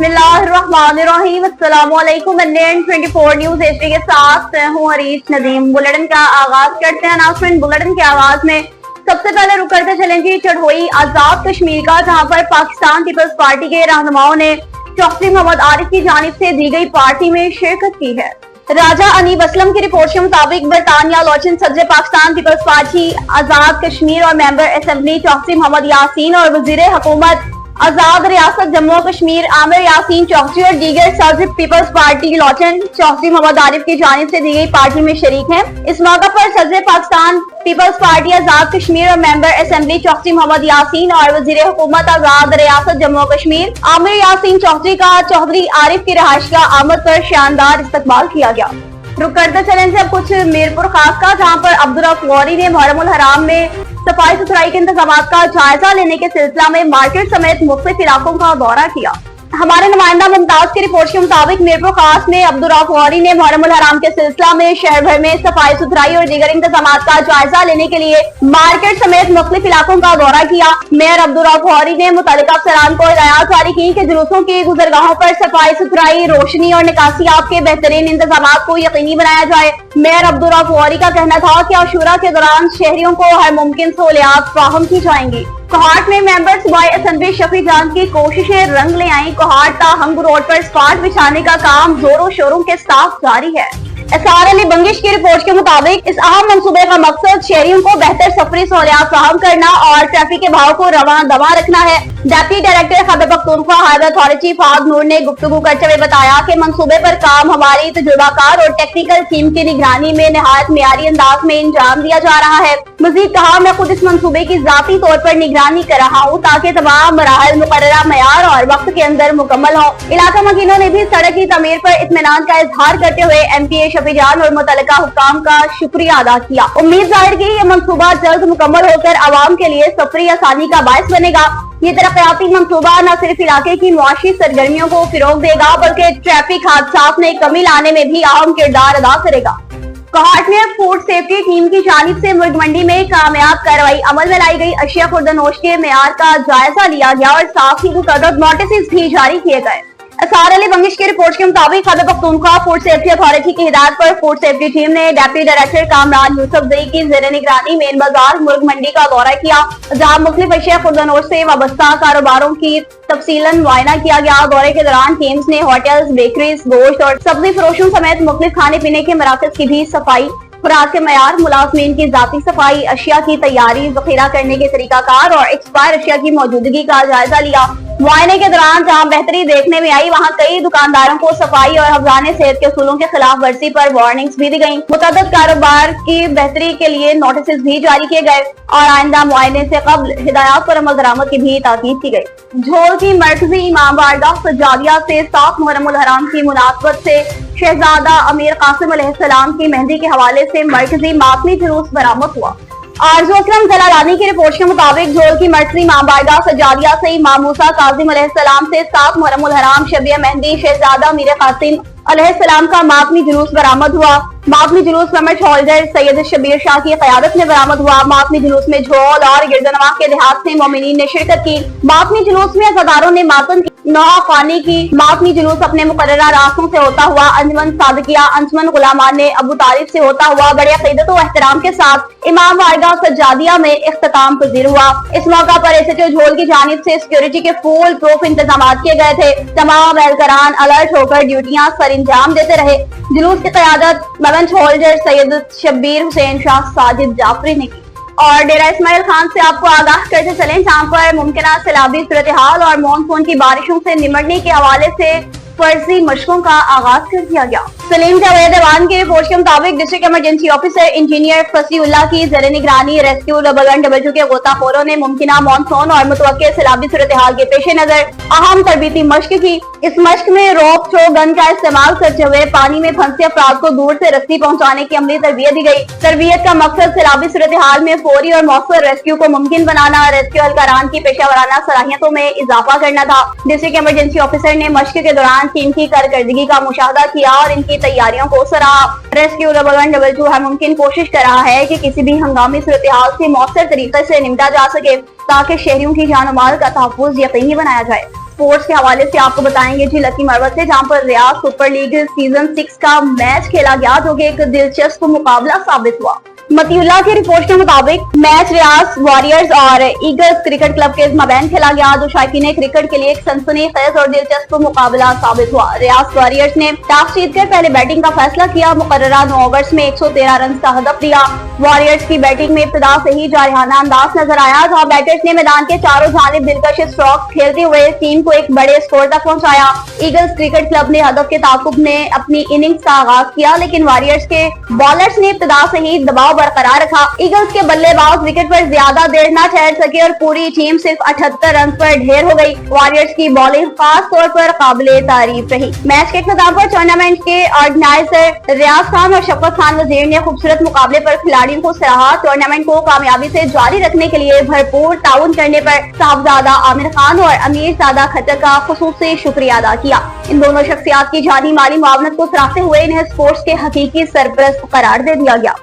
बिस्मिल्लाहिर्रहमानिर्रहीम। अस्सलामुअलैकुम। Indian 24 news HD के साथ हूँ हरीश नदीम। बुलेटिन का आगाज करते हैं। अनाउंसमेंट बुलेटिन के आगाज में सबसे पहले रुक करते चलें जी चढ़ोई आजाद कश्मीर का, जहाँ पर पाकिस्तान पीपल्स पार्टी के रहनुमाओं ने चौधरी मोहम्मद आरिफ की जानिब से दी गई पार्टी में शिरकत की है। राजा अनीब असलम की रिपोर्ट के मुताबिक बरतानिया लॉचिन सदर पाकिस्तान पीपल्स पार्टी आजाद कश्मीर और मेंबर असेंबली चौधरी मोहम्मद यासीन और वजीर हुकूमत आजाद रियासत जम्मू कश्मीर आमिर यासीन चौधरी और दीगर सदर पीपल्स पार्टी लॉचिन चौधरी मोहम्मद आरिफ की जानिब से दी गई पार्टी में शरीक हैं। इस मौका पर सदर पाकिस्तान पीपल्स पार्टी आजाद कश्मीर और मेंबर असेंबली चौधरी मोहम्मद यासीन और वजीर हुकूमत आजाद रियासत जम्मू कश्मीर आमिर यासीन चौधरी का चौधरी आरिफ की रिहाइशगाह आमद पर शानदार इस्तकबाल किया गया। रुक करते चलें से अब कुछ मीरपुर खास का, जहाँ पर अब्दुर्रऊफ गौरी ने मुहर्रम उल हराम में सफाई सुथराई के इंतजामात का जायजा लेने के सिलसिला में मार्केट समेत मुख्तलिफ इलाकों का दौरा किया। हमारे नुमाइंदा मुमताज की रिपोर्ट के मुताबिक मीरपुर खास में अब्दुर्रऊफ गौरी ने मुहर्रम उल हराम के सिलसिला में शहर भर में सफाई सुथराई और दीगर इंतजामात का जायजा लेने के लिए मार्केट समेत मुख्तलिफ इलाकों का दौरा किया। मेयर अब्दुर्रऊफ गौरी ने मुतल्लिका अफसरान को हिदायत जारी की कि जुलूसों की गुजरगाहों पर सफाई सुथराई, रोशनी और निकासियात के बेहतरीन इंतजामात को यकीनी बनाया जाए। मेयर अब्दुर्रऊफ गौरी का कहना था कि आशूरा के दौरान शहरियों को हर मुमकिन सहूलियात फराहम की जाएंगी। कोहाट में मेंबर सूबाई असेंबली शफी जान की कोशिशें रंग ले आई। कोहाट ता हंग रोड पर स्पाट बिछाने का काम जोरों शोरों के साथ जारी है। एसआर अली बंगिश की रिपोर्ट के मुताबिक इस अहम मंसूबे का मकसद शहरियों को बेहतर सफरी सहूलियात फराहम करना और ट्रैफिक के बहाव को रवा दवा रखना है। Deputy director Khyber Pakhtunkhwa highway authority Fawad Noor ने गुफ्तगू करते हुए बताया कि मंसूबे पर काम हमारी तजुर्बाकार और टेक्निकल टीम की निगरानी में निहायत मेयारी अंदाज में अंजाम दिया जा रहा है। मजीद कहा, मैं खुद इस मंसूबे की जाती तौर पर निगरानी कर रहा हूँ ताकि तमाम मराहल मुकर्ररा मेयार और वक्त के अंदर मुकम्मल हो। इलाका मकीनों ने भी सड़क की तमीर पर इत्मीनान का इजहार करते हुए एमपीए शफी जान और मुतल्लिका हुक्काम का शुक्रिया अदा किया। उम्मीद जाहिर की ये मंसूबा जल्द मुकम्मल होकर आवाम के लिए सफरी आसानी का बायस बनेगा। ये तरक्याती मंसूबा न सिर्फ इलाके की मुआशी सरगर्मियों को फिरोग देगा बल्कि ट्रैफिक हादसात में कमी लाने में भी अहम किरदार अदा करेगा। कोहाट में फूड सेफ्टी टीम की जानिब से मुर्ग मंडी में कामयाब कार्रवाई अमल में लाई गई। अशिया खुर्दनोश के मेयार का जायजा लिया गया और साथ ही मुतअद्दिद नोटिस भी जारी किए गए। एसआर अली बंगिश की रिपोर्ट के मुताबिक Khyber Pakhtunkhwa food safety authority की हिदायत पर फूड सेफ्टी टीम ने डेप्टी डायरेक्टर कामरान यूसुफ जई की जेर निगरानी मेन बाजार मुर्ग मंडी का दौरा किया, जहाँ मुख्तलिफ अशिया खुर्दनोश से वाबस्ता कारोबारों की तफसीलन मुआयना किया गया। दौरे के दौरान टीम्स ने होटल्स, बेकरीज, गोश्त और सब्जी फरोशों समेत मुख्तलिफ खाने पीने के मराकज की भी सफाई, खुराक के मयार, मुलाजमीन की जाती सफाई, अशिया की तैयारी, जखीरा करने के तरीकाकार और एक्सपायर अशिया की मौजूदगी का जायजा लिया। मुआयने के दौरान जहां बेहतरी देखने में आई, वहां कई दुकानदारों को सफाई और हफ्जाने सेहत के असूलों के खिलाफ वर्जी पर वार्निंग्स भी दी गयी। मुतअद्दिद कारोबार की बेहतरी के लिए नोटिस भी जारी किए गए और आइंदा मुआयने से कब्ल हिदायत पर अमल दरामद की भी ताकीद की गयी। झोल की मरकजी इमाम बारगाह सज्जादिया से 7 मुहर्रम उल हराम की मुनासबत से शहजादा अमीर कासिम अलैहिस्सलाम की मेहंदी के हवाले से मरकजी मातमी जुलूस बरामद हुआ। आरजू अकरम जलालानी की रिपोर्ट के मुताबिक झोल की मरकजी इमाम बारगाह सज्जादिया से इमाम मूसा काजिम अलैहिस्सलाम से 7 मुहर्रम उल हराम शबिया मेहंदी शहजादा अमीर कासिम अलैहिस्सलाम का मातमी जुलूस बरामद हुआ। मातमी जुलूस में होल्डर सैयद शबीर शाह की क़यादत में बरामद हुआ। मातमी जुलूस में झोल और गिरदनवा के देहात से मोमिनीन ने शिरकत की। मातमी जुलूस में अज़ादारों ने मातम की, नौहा ख्वानी की। मातमी जुलूस अपने मुकर्ररा रास्तों से होता हुआ अंजुमन सादिकिया अंजुमन गुलामान ने अबू तालिब से होता हुआ बड़े अक़ीदत व एहतराम के साथ इमाम बारगाह सज्जादिया में इख्तिताम पजीर हुआ। इस मौका पर एसएचओ झोल की जानिब से सिक्योरिटी के फुल प्रूफ इंतजाम किए गए थे। तमाम एहलकारान अलर्ट होकर ड्यूटियां सरंजाम देते रहे। जुलूस की क़यादत होल्डर सैयद शब्बीर हुसैन शाह साजिद जाफरी ने की। और डेरा इस्माइल खान से आपको आगाह करते चलें, जहाँ पर मुमकिन सैलाबी सूरत हाल और मानसून की बारिशों से निमटने के हवाले से फर्जी मशकों का आगाज कर दिया गया। सलीम जावेद अवान की रिपोर्ट के मुताबिक डिस्ट्रिक्ट इमरजेंसी ऑफिसर इंजीनियर फसीउल्लाह की जेर निगरानी रेस्क्यू डबल के गोताखोरों ने मुमकिना मानसून और मुतवक्किल सैलाबी सूरत हाल के पेश नजर अहम तरबीती मश्क की। इस मश्क में रोप थ्रो गन का इस्तेमाल करते हुए पानी में फंसे अफराद को दूर से रस्सी पहुंचाने की अमली तरबियत दी गई। तरबियत का मकसद सैलाबी सूरत हाल में फौरी और मौसर रेस्क्यू को मुमकिन बनाना, रेस्क्यू एहलकारान की पेशा सलाहियतों में इजाफा करना था। डिस्ट्रिक्ट इमरजेंसी ऑफिसर ने मश्क के दौरान टीम की कारकर्दगी का मुशाहदा किया और इनकी तैयारियों को सराहा। रेस्क्यू डबल हर मुमकिन कोशिश कर रहा है कि किसी भी हंगामी सूरत हाल से मौसर तरीके से निपटा जा सके ताकि शहरियों की जान और माल का तहफ़्फ़ुज़ यकीनी बनाया जाए। स्पोर्ट्स के हवाले से आपको बताएंगे जी लकी मरवत से, जहां पर रियाद सुपर लीग सीजन 6 का मैच खेला गया, जो कि एक दिलचस्प मुकाबला साबित हुआ। मतीउल्लाह की रिपोर्ट के मुताबिक मैच रियाद वॉरियर्स और ईगल्स क्रिकेट क्लब के मबैन खेला गया, जो शायकीन क्रिकेट के लिए एक सनसनीखेज और दिलचस्प मुकाबला साबित हुआ। रियाद वॉरियर्स ने टॉस जीतकर पहले बैटिंग का फैसला किया। मुकर्ररा 9 ओवर्स में 113 रन का हदफ दिया। वॉरियर्स की बैटिंग में इब्तिदा से ही जारहाना अंदाज नजर आया, जहाँ बैटर्स ने मैदान के चारों जानिब दिलकश स्ट्रोक खेलते हुए टीम को एक बड़े स्कोर तक पहुंचाया। ईगल्स क्रिकेट क्लब ने हदफ के ताकुब में अपनी इनिंग्स का आगाज किया, लेकिन वॉरियर्स के बॉलर्स ने इब्तिदा से ही दबाव बरकरार रखा। ईगल्स के बल्लेबाज विकेट पर ज्यादा देर न ठहर सके और पूरी टीम सिर्फ 78 रन पर ढेर हो गई। वॉरियर्स की बॉलिंग खास तौर पर काबिले तारीफ रही। मैच के इख्तिताम पर टूर्नामेंट के ऑर्गेनाइजर रियाज खान और शफकत खान वजीर ने खूबसूरत मुकाबले पर खिलाड़ियों को सराहा। टूर्नामेंट को कामयाबी से जारी रखने के लिए भरपूर ताउन करने पर साहबजादा आमिर खान और अमीरजादा खट्टर का खुसूसी शुक्रिया अदा किया। इन दोनों शख्सियात की जानी माली मुआवनत को सराहते हुए इन्हें स्पोर्ट्स के हकीकी सरपरस्त करार दे दिया गया।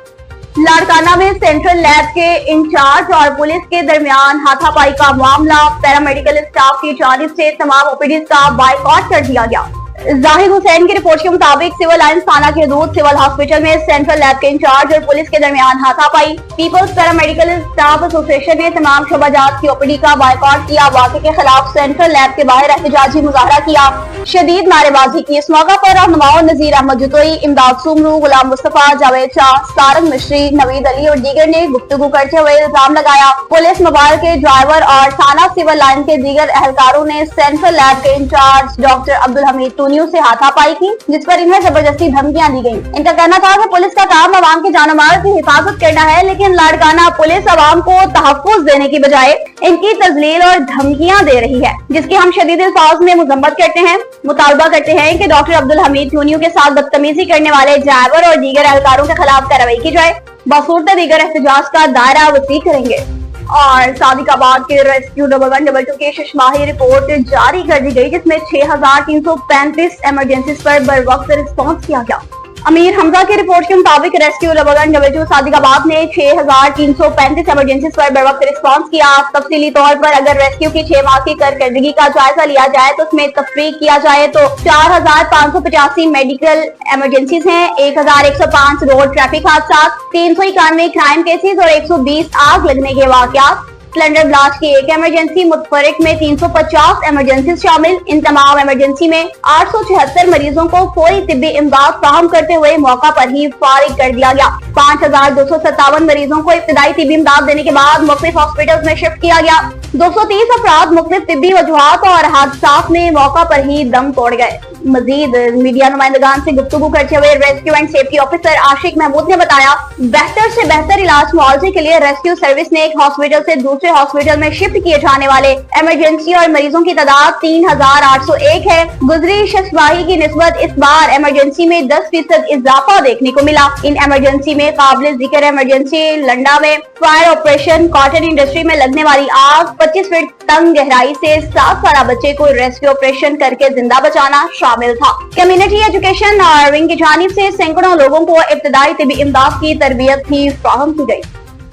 लाड़काना में सेंट्रल लैब के इंचार्ज और पुलिस के दरमियान हाथापाई का मामला, पैरामेडिकल स्टाफ की जानिब से तमाम ओपीडीज का बाइकआउट कर दिया गया। जाहिद हुसैन की रिपोर्ट के मुताबिक सिविल लाइंस थाना के हदूद सिविल हॉस्पिटल में सेंट्रल लैब के इंचार्ज और पुलिस के दरमियान हाथापाई। पीपल्स पैरामेडिकल स्टाफ एसोसिएशन ने तमाम शोबाजात की ओपीडी का बाइकआउट किया। वाक़े के खिलाफ सेंट्रल लैब के बाहर एहतजाजी मुजाहरा किया, शदीद नारेबाजी की। इस मौका पर रहनुमाओं नजीर अहमद जुतोई, इमदाद सुमरू, गुलाम मुस्तफा, जावेद शाह, सारंग मिश्री, नवीद अली और दीगर ने गुफ्तगू करते हुए इल्जाम लगाया। पुलिस मोबाइल के ड्राइवर और थाना सिविल लाइन के दीगर एहलकारों ने सेंट्रल लैब के इंचार्ज डॉक्टर अब्दुल हमीद टूनियों से हाथापाई की, जिस पर इन्हें जबरदस्ती धमकियां दी गयी। इनका कहना था कि पुलिस का काम अवाम की जान माल की हिफाजत करना है, लेकिन लाड़काना पुलिस अवाम को तहफ्फुज देने की बजाय इनकी तजलील और धमकियां दे रही है, जिसकी हम शदीद अल्फाज में मजम्मत करते हैं। मुतालबा करते हैं कि डॉक्टर अब्दुल हमीद टूनियों के साथ बदतमीजी करने वाले ड्राइवर और दीगर एहलकारों के खिलाफ कार्रवाई की जाए। बसूरत दीगर एहतजाज का दायरा वसी करेंगे। और सादिकाबाद के रेस्क्यू 1122 की शशमाही रिपोर्ट जारी कर दी गई, जिसमें 6335 इमरजेंसीज पर बर वक्त रिस्पॉन्स किया गया। अमीर हमजा की रिपोर्ट के मुताबिक रेस्क्यू 1122 सादिकाबाद ने 6335 इमरजेंसीज पर बर वक्त रिस्पॉन्स किया। तफसीली तौर पर अगर रेस्क्यू की 6 माह की कारकर्दगी का जायजा लिया जाए तो उसमें तफरीक किया जाए तो 4585 मेडिकल इमरजेंसीज हैं, 1105 रोड ट्रैफिक हादसा, 391 क्राइम केसेज और 120 आग लगने के वाकयात। सिलेंडर ब्लास्ट की 1 इमरजेंसी, मुतफरिक में 350 इमरजेंसी शामिल। इन तमाम इमरजेंसी में 876 मरीजों को फौरी तिब्बी इमदाद फराहम करते हुए मौका पर ही फारिग कर दिया गया। 5257 मरीजों को इब्तिदाई तिब्बी इमदाद देने के बाद मुख्तलिफ हॉस्पिटल्स में शिफ्ट किया गया। 230 अफराद मुख्तलिफ तिब्बी वजूहात और हादसात में मौका पर ही दम तोड़ गए। मजीद मीडिया नुमाइंदगान से गुफ्तगू करते हुए रेस्क्यू एंड सेफ्टी ऑफिसर आशिक महमूद ने बताया, बेहतर से बेहतर इलाज मुआवजे के लिए रेस्क्यू सर्विस ने एक हॉस्पिटल से दूसरे हॉस्पिटल में शिफ्ट किए जाने वाले इमरजेंसी और मरीजों की तादाद 3801 है। गुजरी शख्सवाही की निस्बत इस बार इमरजेंसी में 10% इजाफा देखने को मिला। इन इमरजेंसी में काबिल जिक्र इमरजेंसी लंडा में फायर ऑपरेशन, कॉटन इंडस्ट्री में लगने वाली आग, 25 फीट तंग गहराई से 7 साल बच्चे को रेस्क्यू ऑपरेशन करके जिंदा बचाना शामिल था। कम्युनिटी एजुकेशन और विंग की जानिब से सैकड़ों लोगों को इब्तिदाई तिब्बी इमदाद की तरबियत भी फराहम की गई।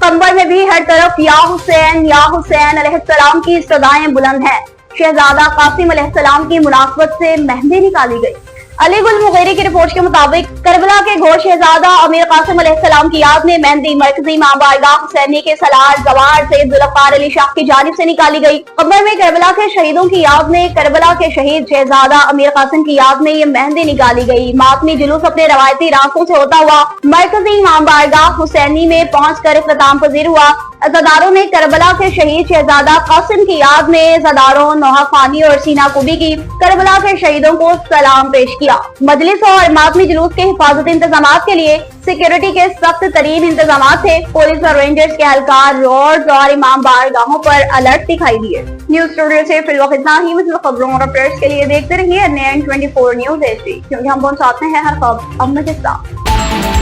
कंबर में भी हर तरफ या हुसैन अलैहिस्सलाम की सदाएं बुलंद हैं। शहजादा कासिम अलैहिस्सलाम की मुनासबत से मेहंदी निकाली गई। अली गुल मुगैरी की रिपोर्ट के मुताबिक करबला के घोर शहजादा अमीर कासिम अलैहिस्सलाम की याद में मेहंदी मरकजी इमाम बारगाह हुसैनी के सलार जवार सैयद जुल्फकार अली शाह की जानिब से निकाली गई। कंबर में करबला के शहीदों की याद में करबला के शहीद शहजादा अमीर कासिम की याद में ये मेहंदी निकाली गई। मातमी जुलूस अपने रवायती रास्तों से होता हुआ मरकजी इमाम बारगाह हुसैनी में पहुँच कर इख्तिताम पजीर हुआ। अज़ादारों ने करबला के शहीद शहजादा कासिम की याद में ज़दारों, नोहा खानी और सीना कुबी की करबला के शहीदों को सलाम पेश किया। मजलिस और मातमी जुलूस के हिफाजती इंतजामात के लिए सिक्योरिटी के सख्त तरीन इंतजाम थे। पुलिस और रेंजर्स के एहलकार रोड्स और इमाम बारगाहों पर अलर्ट दिखाई दिए। न्यूज स्टूडियो से फिलहाल इतना ही। मुझे खबरों और अपडेट्स के लिए देखते रहिए NN24 न्यूज HD, क्योंकि हम पहुंचाते हैं हर खबर अपने के साथ।